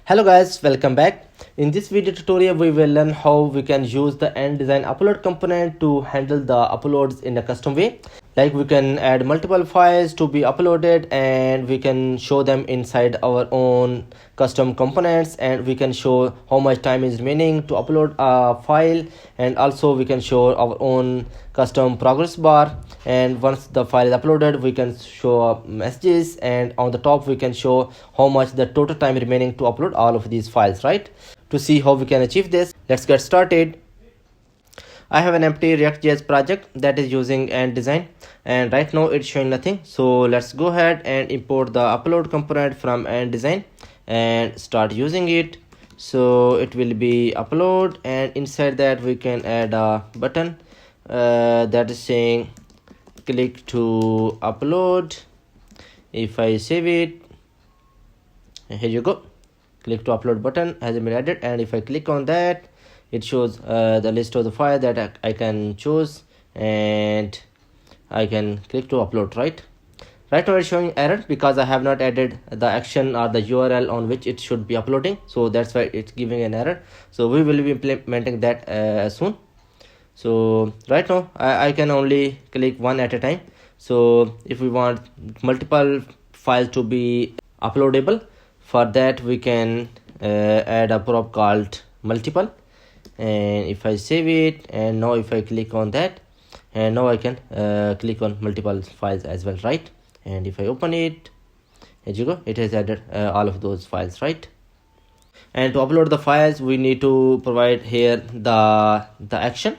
Hello guys, welcome back. In this video tutorial we will learn how we can use the design upload component to handle the uploads in a custom way. Like we can add multiple files to be uploaded and we can show them inside our own custom components, and we can show how much time is remaining to upload a file, and also we can show our own custom progress bar. And once the file is uploaded we can show messages, and on the top we can show how much the total time remaining to upload all of these files, right? To see how we can achieve this, let's get started. I have an empty ReactJS project that is using design, and right now it's showing nothing. So let's go ahead and import the upload component from design and start using it. So it will be upload, and inside that we can add a button that is saying click to upload. If I save it, here you go, click to upload button has been added, and if I click on that, it shows the list of the file that I can choose, and I can click to upload. Right now it's showing error because I have not added the action or the URL on which it should be uploading, so that's why it's giving an error. So we will be implementing that soon. So right now I can only click one at a time. So if we want multiple files to be uploadable, for that we can add a prop called multiple, and if I save it, and now if I click on that, and now I can click on multiple files as well, right? And if I open it, here you go, it has added all of those files, right? And to upload the files we need to provide here the action,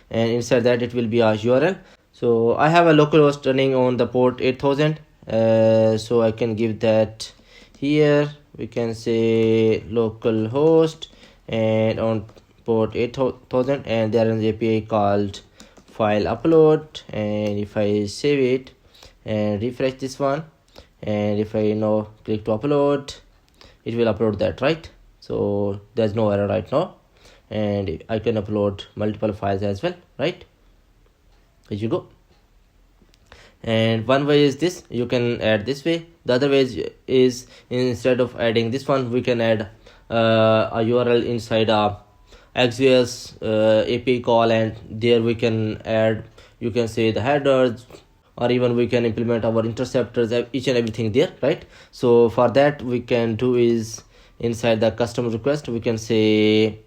and inside that it will be a URL. So I have a localhost running on the port 8000, so I can give that here. We can say localhost and on port 8000, and there is an API called file upload. And if I save it and refresh this one, and if I now click to upload, it will upload that, right? So there's no error right now, and I can upload multiple files as well, right? Here you go. And one way is this, you can add this way. The other way is instead of adding this one, we can add a URL inside a axios API call, and there we can add, you can say, the headers, or even we can implement our interceptors, each and everything there, right? So for that we can do is inside the custom request we can say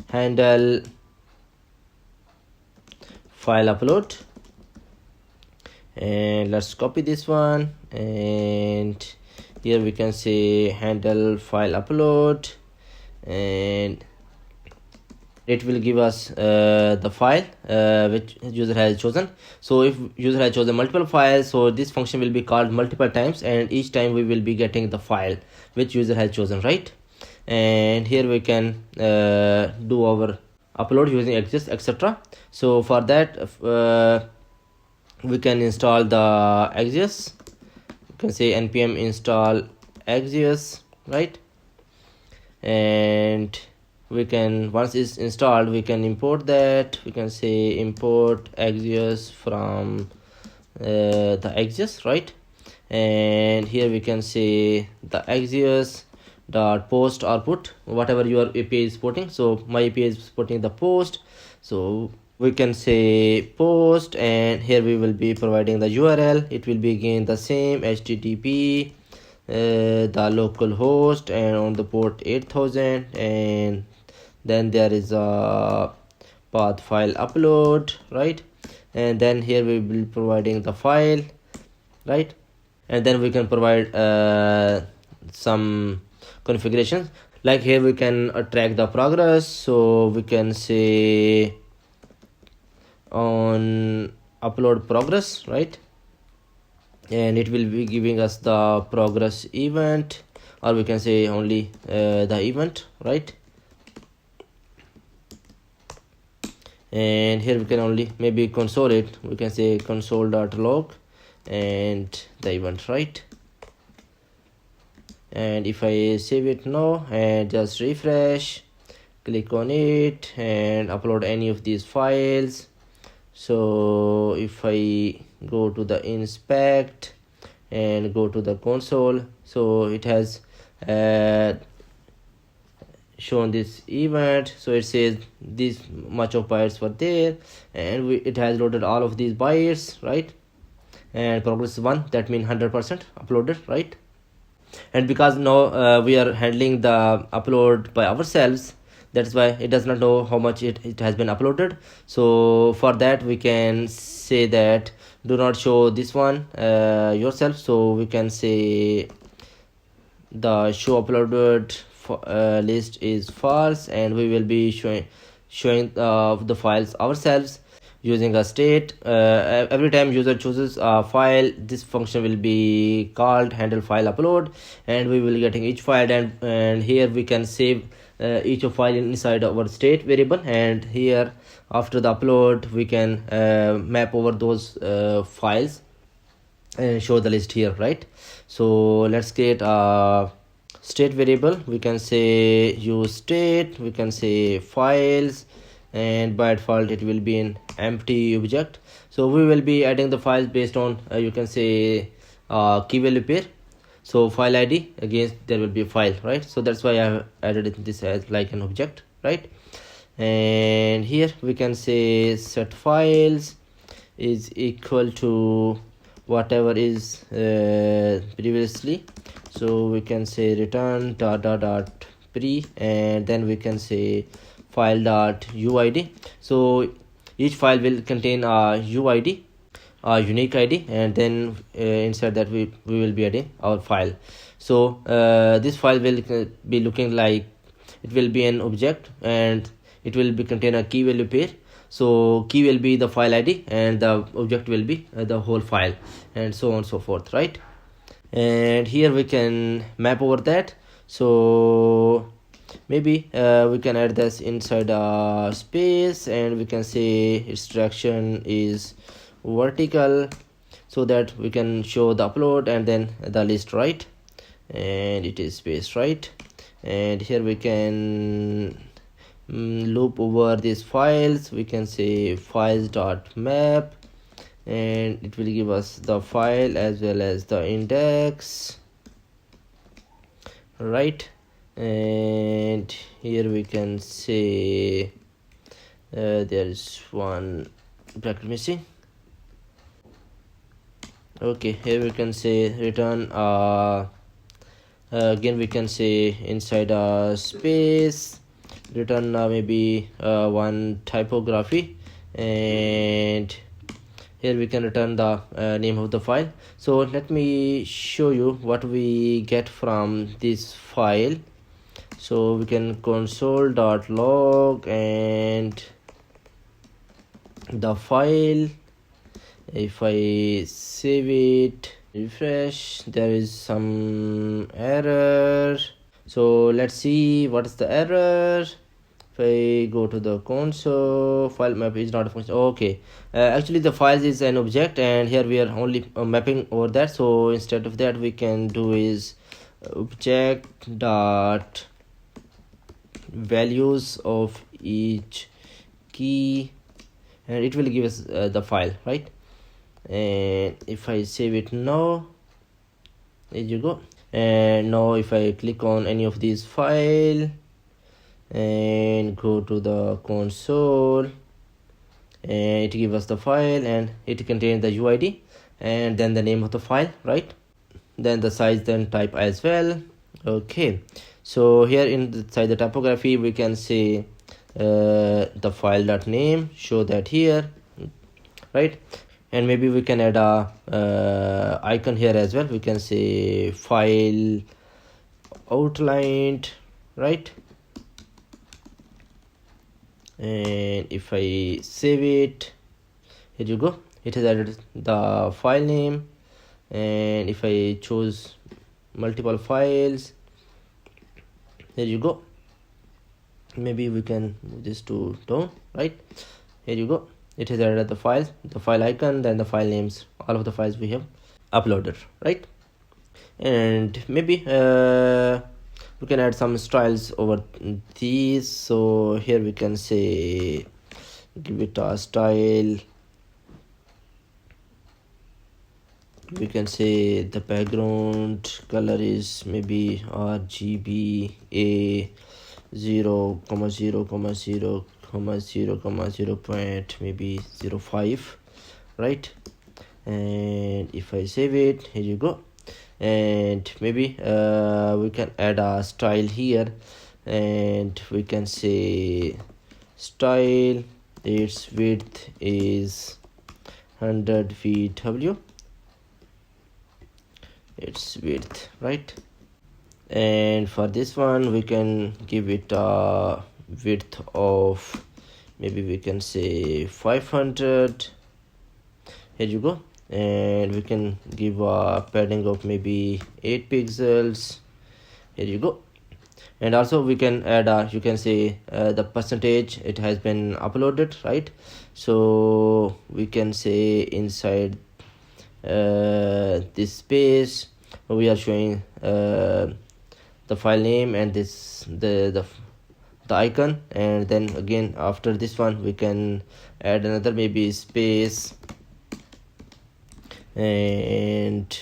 handle file upload, and let's copy this one, and here we can say handle file upload, and it will give us the file which user has chosen. So if user has chosen multiple files, so this function will be called multiple times, and each time we will be getting the file which user has chosen, right? And here we can do our upload using axios, etc. So for that we can install the axios. You can say npm install axios, right? And we can, once it's installed, we can import that. We can say import axios from the axios, right? And here we can say the axios dot post or put, whatever your API is supporting. So my API is supporting the post, so we can say post, and here we will be providing the URL. It will be again the same, http the local host and on the port 8000, and then there is a path file upload, right? And then here we will be providing the file, right? And then we can provide some configurations, like here we can track the progress. So we can say on upload progress, right? And it will be giving us the progress event, or we can say only the event, right? And here we can only maybe console it. We can say console.log and the event, right? And if I save it now and just refresh, click on it and upload any of these files. So if I go to the inspect and go to the console, so it has shown this event. So it says this much of bytes were there, and it has loaded all of these bytes, right? And progress is 1, that means 100% uploaded, right? And because now we are handling the upload by ourselves, that's why it does not know how much it has been uploaded. So for that we can say that do not show this one yourself. So we can say the show uploaded list is false, and we will be showing the files ourselves using a state. Every time user chooses a file, this function will be called handle file upload, and we will getting each file, and here we can save each of file inside our state variable, and here after the upload we can map over those files and show the list here, right? So let's create a state variable. We can say use state, we can say files, and by default it will be an empty object. So we will be adding the files based on you can say key value pair. So file id, again there will be a file, right? So that's why I have added this as like an object, right? And here we can say set files is equal to whatever is previously. So we can say return dot pre, and then we can say file dot uid. So each file will contain a uid, a unique id, and then inside that we will be adding our file. So this file will be looking like it will be an object, and it will be contain a key value pair. So key will be the file id, and the object will be the whole file, and so on and so forth, right? And here we can map over that. So maybe we can add this inside a space, and we can say its direction is vertical, so that we can show the upload and then the list, right? And it is space, right? And here we can loop over these files. We can say files dot map, and it will give us the file as well as the index, right? And here we can say there is one bracket missing. Okay, here we can say return again we can say inside a space return maybe one typography, and here we can return the name of the file. So let me show you what we get from this file. So we can console.log, and the file, if I save it, refresh, there is some error. So let's see what is the error. If I go to the console, file map is not a function. Okay, actually the files is an object, and here we are only mapping over that. So instead of that, we can do is object dot values of each key, and it will give us the file, right? And if I save it now, there you go. And now if I click on any of these file and go to the console, and it gives us the file, and it contains the uid and then the name of the file, right? Then the size, then type as well. Okay, so here inside the typography we can say the file dot name, show that here, right? And maybe we can add a icon here as well. We can say file outlined, right? And if I save it, here you go, it has added the file name. And if I choose multiple files, there you go. Maybe we can move this to down, right? Here you go, it has added the files, the file icon, then the file names, all of the files we have uploaded, right? And maybe we can add some styles over these. So here we can say give it a style we can say the background color is maybe RGBA 0,0,0,0, point maybe 05, right? And if I save it, here you go. And maybe we can add a style here, and we can say style, its width is 100 VW, its width, right? And for this one we can give it a width of maybe we can say 500, here you go. And we can give a padding of maybe 8 pixels, here you go. And also we can add a, you can say the percentage it has been uploaded, right? So we can say inside this space we are showing the file name and this the icon. And then again after this one we can add another maybe space, and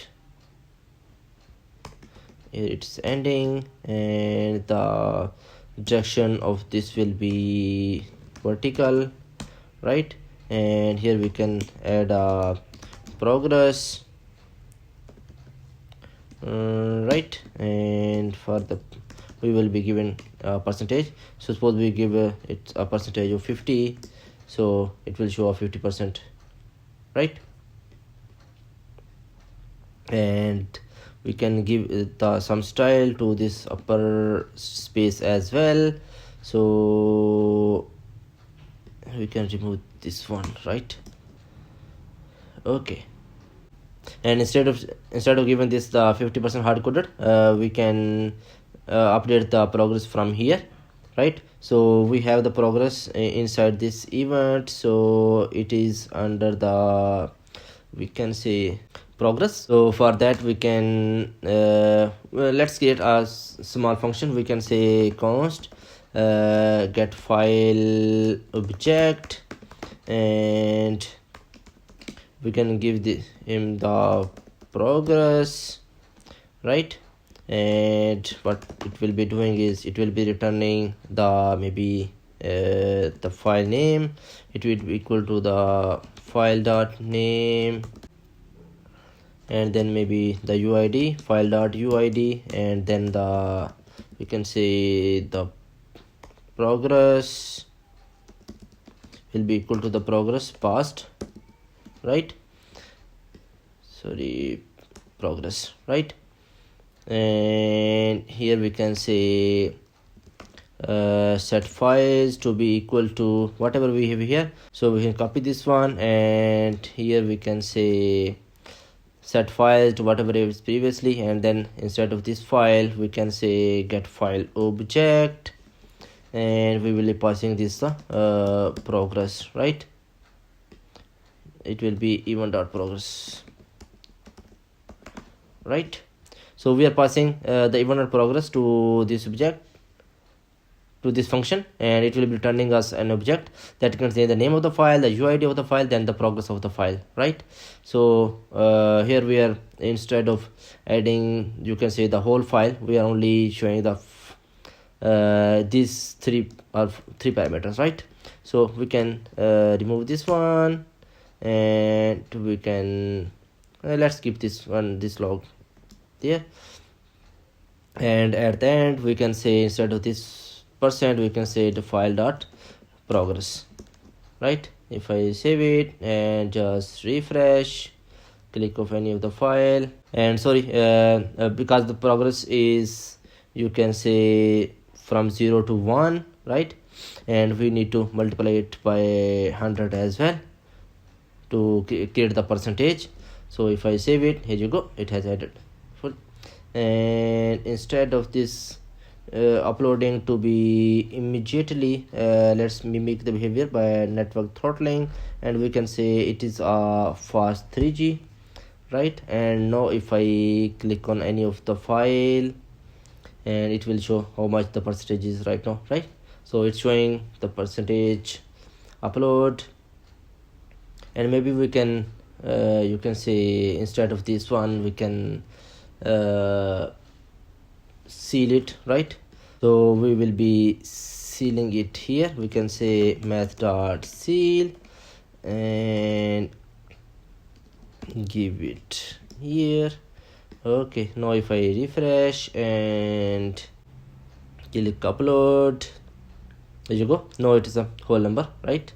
here it's ending, and the direction of this will be vertical, right? And here we can add a progress, right? And for the we will be given a percentage. So suppose we give it a percentage of 50, so it will show a 50%, right? And we can give some style to this upper space as well, so we can remove this one, right? Okay. And instead of giving this the 50% hard coded, we can update the progress from here, right? So we have the progress inside this event, so it is under the, we can say, progress. So for that we can well, let's create a small function. We can say const get file object, and we can give him the progress, right? And what it will be doing is it will be returning the maybe the file name. It will be equal to the file dot name, and then maybe the UID, file dot UID, and then the, we can say, the progress will be equal to the progress passed, right? Sorry, progress, right? And here we can say set files to be equal to whatever we have here. So we can copy this one, and here we can say set files to whatever it was previously, and then instead of this file we can say get file object, and we will be passing this progress, right? It will be event.progress, right? So we are passing the event.progress to this object, to this function, and it will be returning us an object that contains the name of the file, the UID of the file, then the progress of the file, right? So here we are, instead of adding, you can say, the whole file, we are only showing the these three parameters, right? So we can remove this one, and we can let's keep this one, this log there. And at the end we can say, instead of this percent, we can say the file dot progress, right? If I save it and just refresh, click of any of the file, and sorry, because the progress is, you can say, from 0 to 1, right? And we need to multiply it by 100 as well to create the percentage. So if I save it, here you go, it has added full. And instead of this uploading to be immediately, let's mimic the behavior by network throttling, and we can say it is a fast 3G, right? And now if I click on any of the file, and it will show how much the percentage is right now, right? So it's showing the percentage upload. And maybe we can you can say instead of this one we can seal it, right? So we will be sealing it here. We can say math.seal and give it here. Okay, now if I refresh and click upload, there you go. Now it is a whole number, right?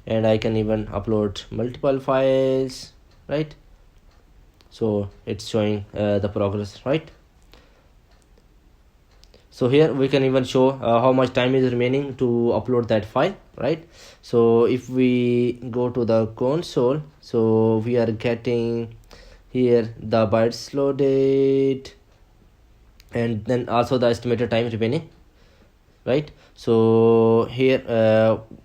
And I can even upload multiple files, right? So it's showing the progress, right? So here we can even show how much time is remaining to upload that file, right? So if we go to the console, so we are getting here the bytes loaded and then also the estimated time remaining, right? So here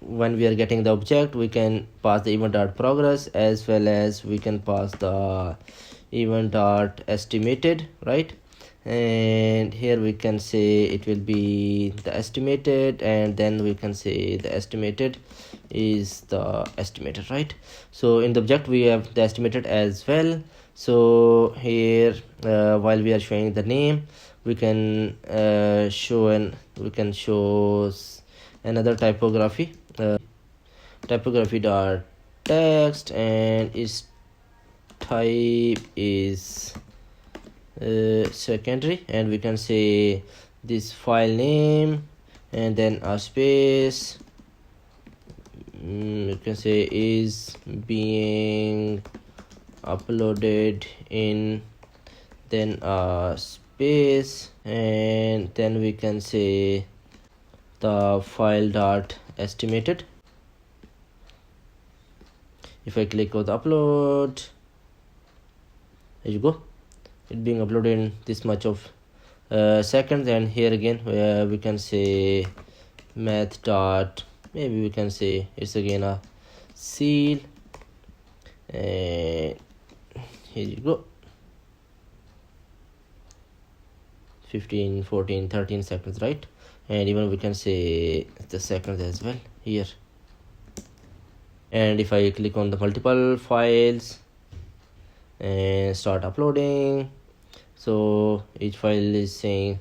when we are getting the object, we can pass the event.progress as well as we can pass the event.estimated, right? And here we can say it will be the estimated, and then we can say the estimated is the estimated, right? So in the object we have the estimated as well. So here while we are showing the name, we can show another typography, typography dot text, and its type is secondary, and we can say this file name and then a space, you can say is being uploaded in, then a space, and then we can say the file dot estimated. If I click on the upload, there you go, it being uploaded in this much of seconds. And here again we can say math dot, maybe we can say it's again a seal, and here you go, 15, 14, 13 seconds, right? And even we can say the seconds as well here. And if I click on the multiple files and start uploading, so each file is saying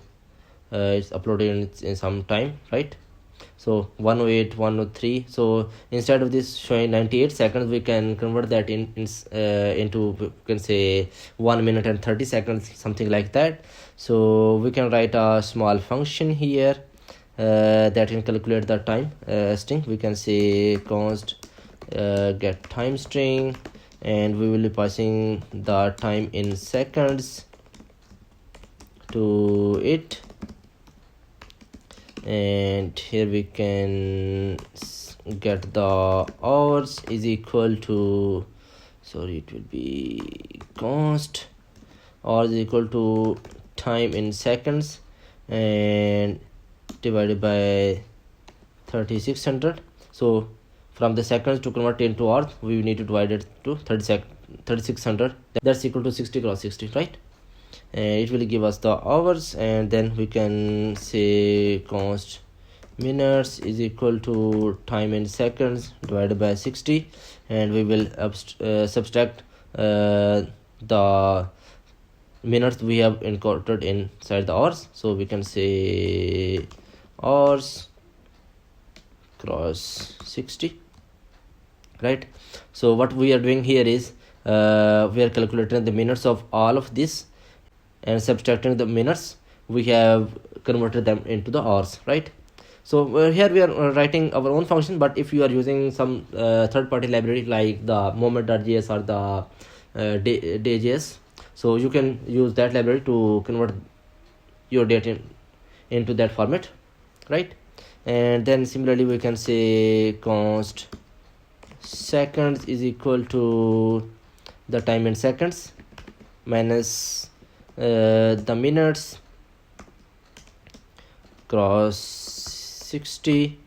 it's uploaded in some time, right? So 108, 103. So instead of this showing 98 seconds, we can convert that into, we can say 1 minute and 30 seconds, something like that. So we can write a small function here that can calculate the time string. We can say const get time string, and we will be passing the time in seconds to it. And here we can get the hours is equal to, sorry, it will be const hours is equal to time in seconds and divided by 3600. So from the seconds to convert into hours, we need to divide it to 3600. That's equal to 60 cross 60, right? And it will give us the hours, and then we can say const minutes is equal to time in seconds divided by 60, and we will subtract the minutes we have incorporated inside the hours. So we can say hours cross 60, right? So what we are doing here is we are calculating the minutes of all of this and subtracting the minutes we have converted them into the hours, right? So here we are writing our own function, but if you are using some third-party library like the moment.js or the day.js, so you can use that library to convert your data into that format, right? And then similarly we can say const seconds is equal to the time in seconds minus the minutes cross 60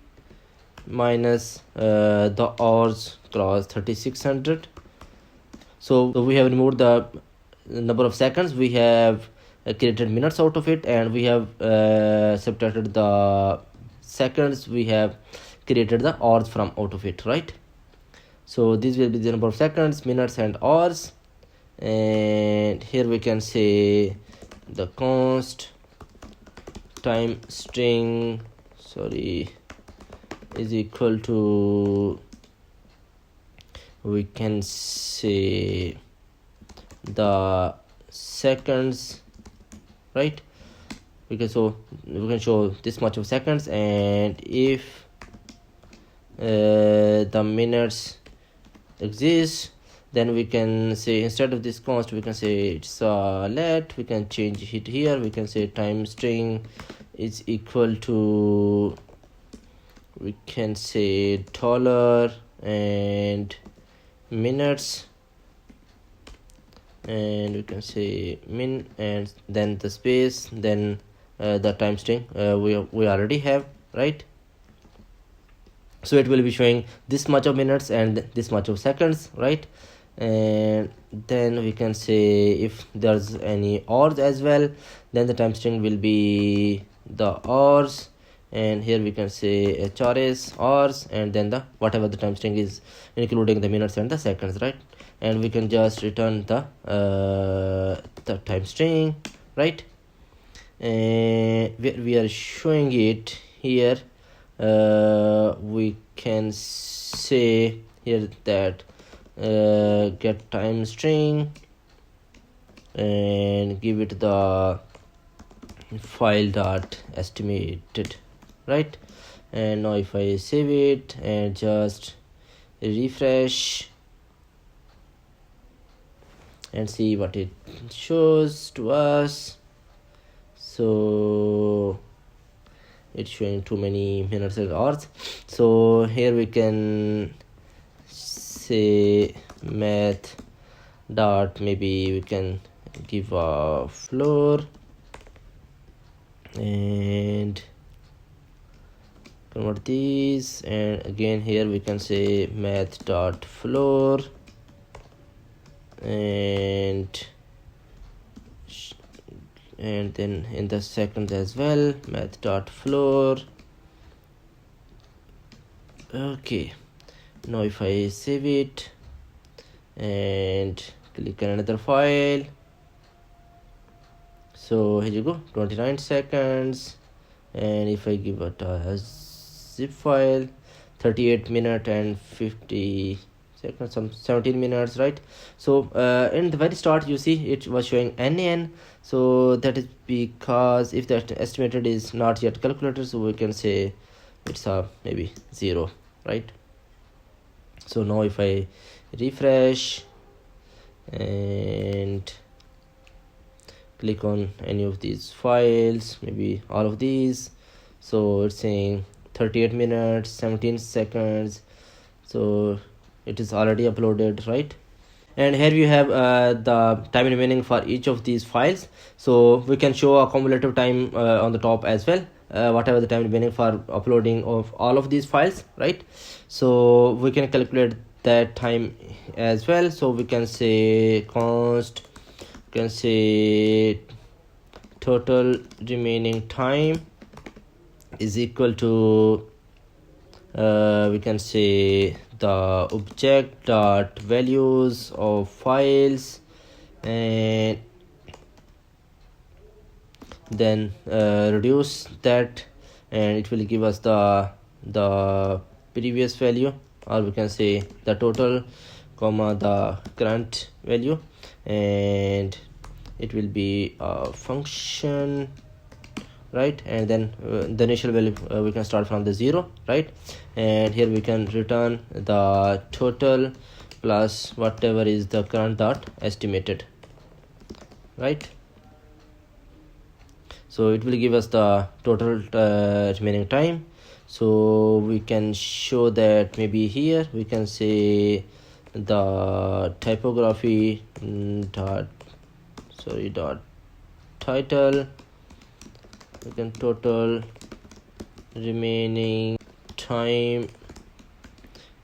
minus the hours cross 3600. So we have removed the number of seconds, we have created minutes out of it, and we have subtracted the seconds, we have created the hours from out of it, right? So this will be the number of seconds, minutes and hours. And here we can say the const time string is equal to, we can say the seconds, right? We can show this much of seconds, and if the minutes exist, then we can say instead of this const we can say it's let, we can change it here, we can say time string is equal to, we can say dollar and minutes, and we can say min and then the space, then the time string we already have, right? So it will be showing this much of minutes and this much of seconds, right? And then we can say if there's any hours as well, then the time string will be the hours, and here we can say HRS hours, and then the whatever the time string is including the minutes and the seconds, right? And we can just return the time string, right? And we are showing it here. We can say here that get time string and give it the file dot estimated, right? And now if I save it and just refresh and see what it shows to us, so it's showing too many minutes and hours. So here we can say math dot, maybe we can give a floor and convert these, and again here we can say math dot floor, and then in the seconds as well math dot floor. Okay, now if I save it and click on another file, so here you go, 29 seconds, and if I give it a zip file, 38 minutes and 50 seconds, some 17 minutes, right? So in the very start you see it was showing NaN, so that is because if that estimated is not yet calculated, so we can say it's maybe 0, right? So now if I refresh and click on any of these files, maybe all of these, so it's saying 38 minutes 17 seconds, so it is already uploaded, right? And here you have the time remaining for each of these files, so we can show a cumulative time on the top as well, whatever the time remaining for uploading of all of these files, right? So we can calculate that time as well. So we can say const, we can say total remaining time is equal to we can say the object dot values of files, and then reduce that, and it will give us the previous value, or we can say the total comma the current value, and it will be a function, right? And then the initial value we can start from the 0, right? And here we can return the total plus whatever is the current dot estimated, right? So it will give us the total remaining time. So we can show that maybe here we can say the typography dot title, we can total remaining time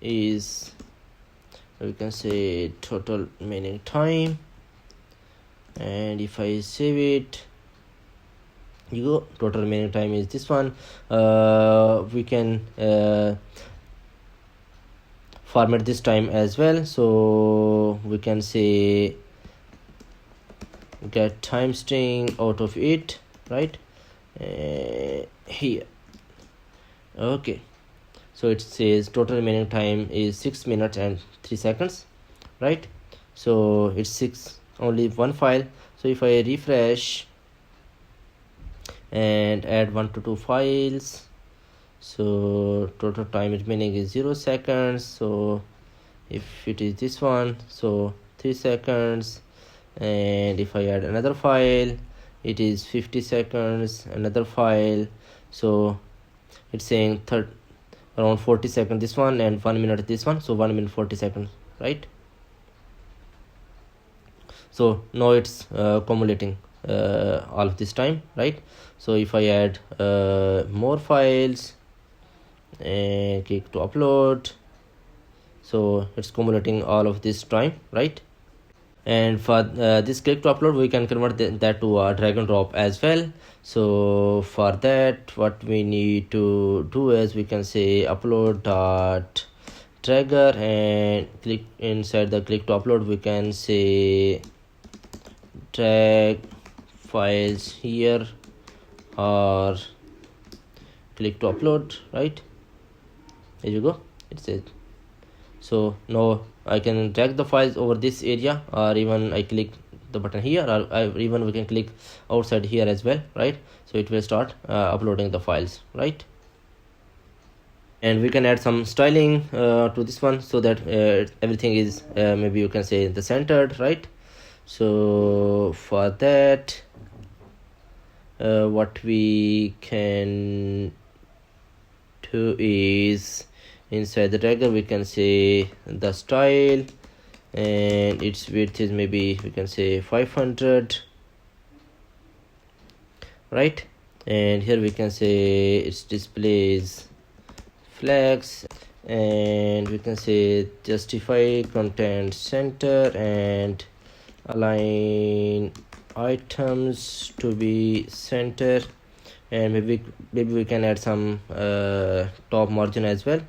is, we can say total remaining time, and if I save it, you go, total remaining time is this one. We can format this time as well. So we can say get time string out of it, right? Here. Okay, so it says total remaining time is 6 minutes and 3 seconds, right? So it's 6, only one file. So if I refresh and add 1 to 2 files, so total time remaining is 0 seconds. So if it is this one, so 3 seconds, and if I add another file, it is 50 seconds, another file, so it's saying around 40 seconds this one, and 1 minute this one, so 1 minute 40 seconds, right? So now it's accumulating all of this time, right? So if I add more files and click to upload, so it's accumulating all of this time, right? And for this click to upload, we can convert that to a drag and drop as well. So for that, what we need to do is we can say upload dot trigger, and click inside the click to upload, we can say drag files here or click to upload, right? There you go, it says. So now I can drag the files over this area, or even I click the button here, or even we can click outside here as well, right? So it will start uploading the files, right? And we can add some styling to this one, so that everything is maybe you can say the centered, right? So for that, what we can do is inside the dragger we can say the style, and its width is maybe we can say 500, right? And here we can say its displays flags, and we can say justify content center and align items to be center, and maybe we can add some top margin as well.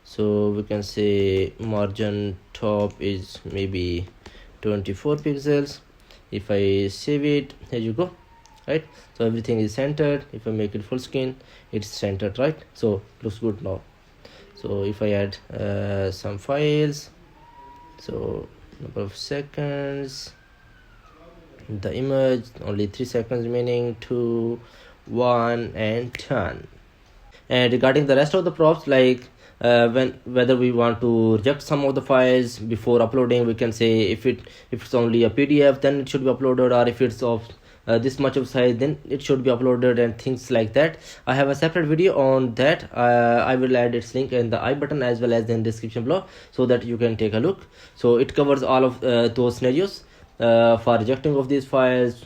So we can say margin top is maybe 24 pixels. If I save it, here you go, right? So everything is centered. If I make it full screen, it's centered, right? So looks good now. So if I add some files, so number of seconds, the image only 3 seconds remaining, 2, 1, and done. And regarding the rest of the props, like whether we want to reject some of the files before uploading, we can say if it's only a PDF, then it should be uploaded, or if it's of this much of size, then it should be uploaded, and things like that. I have a separate video on that. I will add its link in the I button as well as in the description below, so that you can take a look. So it covers all of those scenarios for rejecting of these files,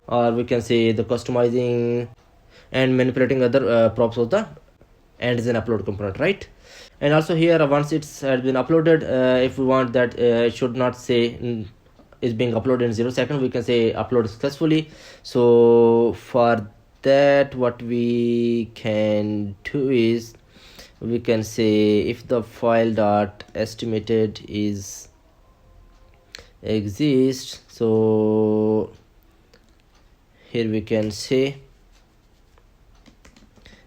or we can say the customizing and manipulating other props of the and is an upload component, right? And also here, once it's has been uploaded, if we want that it should not say is being uploaded in 0 seconds, we can say upload successfully. So for that, what we can do is we can say if the file dot estimated is exists, so here we can say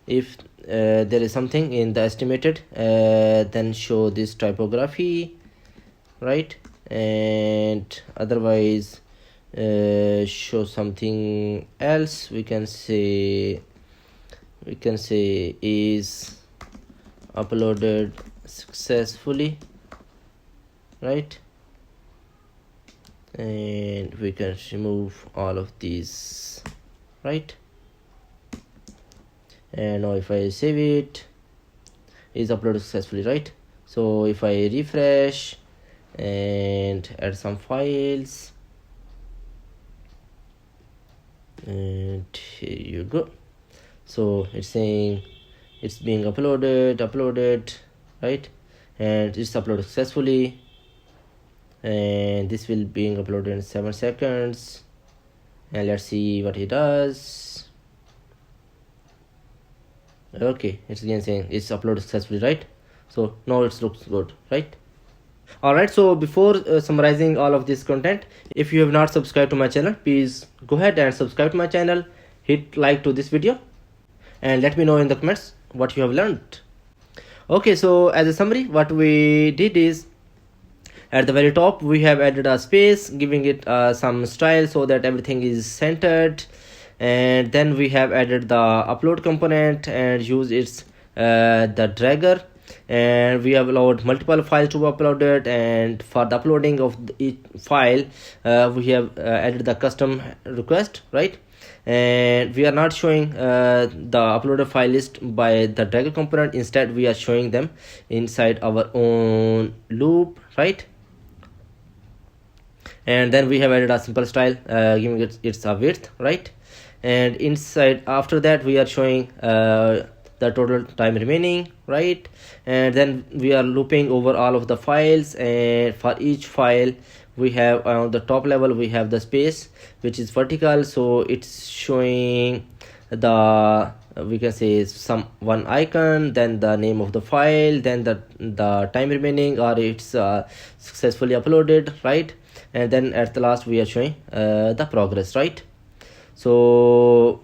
if there is something in the estimated, then show this typography, right? And otherwise show something else. We can say is uploaded successfully, right? And we can remove all of these, right? And now if I save it, is uploaded successfully, right? So if I refresh and add some files, and here you go. So it's saying it's being uploaded, right? And it's uploaded successfully, and this will being uploaded in 7 seconds. And let's see what it does. Okay, it's again saying it's uploaded successfully, right? So now it looks good, right? Alright, so before summarizing all of this content, if you have not subscribed to my channel, please go ahead and subscribe to my channel, hit like to this video, and let me know in the comments what you have learned. Okay, so as a summary, what we did is, at the very top we have added a space, giving it some style so that everything is centered, and then we have added the upload component and used its the dragger, and we have allowed multiple files to be uploaded, and for the uploading of each file we have added the custom request, right? And we are not showing the uploaded file list by the dragger component. Instead we are showing them inside our own loop, right? And then we have added a simple style, giving it its a width, right? And inside, after that, we are showing the total time remaining, right? And then we are looping over all of the files, and for each file we have on the top level we have the space which is vertical, so it's showing the, we can say, one icon, then the name of the file, then the time remaining, or it's successfully uploaded, right? And then at the last we are showing the progress, right? So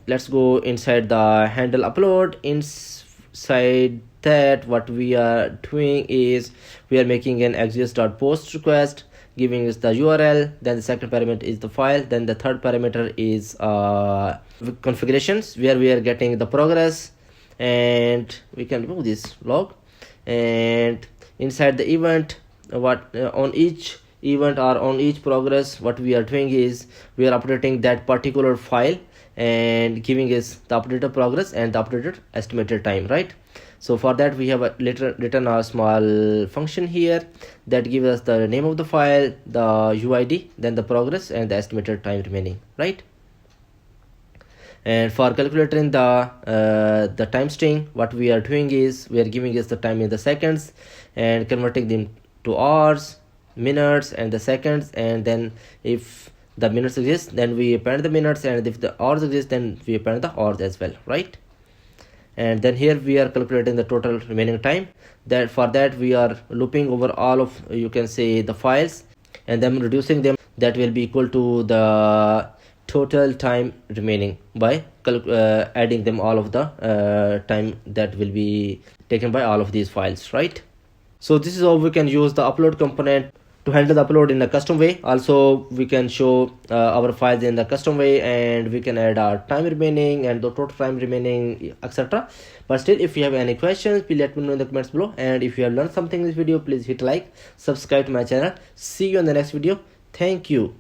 let's go inside the handle upload. Inside that, what we are doing is we are making an axios.post request, giving us the URL, then the second parameter is the file, then the third parameter is configurations, where we are getting the progress, and we can remove this log. And inside the event, what on each event or on each progress, what we are doing is we are updating that particular file and giving us the updated progress and the updated estimated time, right? So for that we have written a small function here that gives us the name of the file, the UID, then the progress and the estimated time remaining, right? And for calculating the time string, what we are doing is we are giving us the time in the seconds and converting them to hours, minutes, and the seconds. And then if the minutes exist, then we append the minutes, and if the hours exist, then we append the hours as well, right? And then here we are calculating the total remaining time. That for that we are looping over all of, you can say, the files, and then reducing them. That will be equal to the total time remaining by adding them all of the time that will be taken by all of these files, right? So this is how we can use the upload component to handle the upload in a custom way. Also we can show our files in the custom way, and we can add our time remaining and the total time remaining, etc. But still, if you have any questions, please let me know in the comments below. And if you have learned something in this video, please hit like, subscribe to my channel. See you in the next video. Thank you.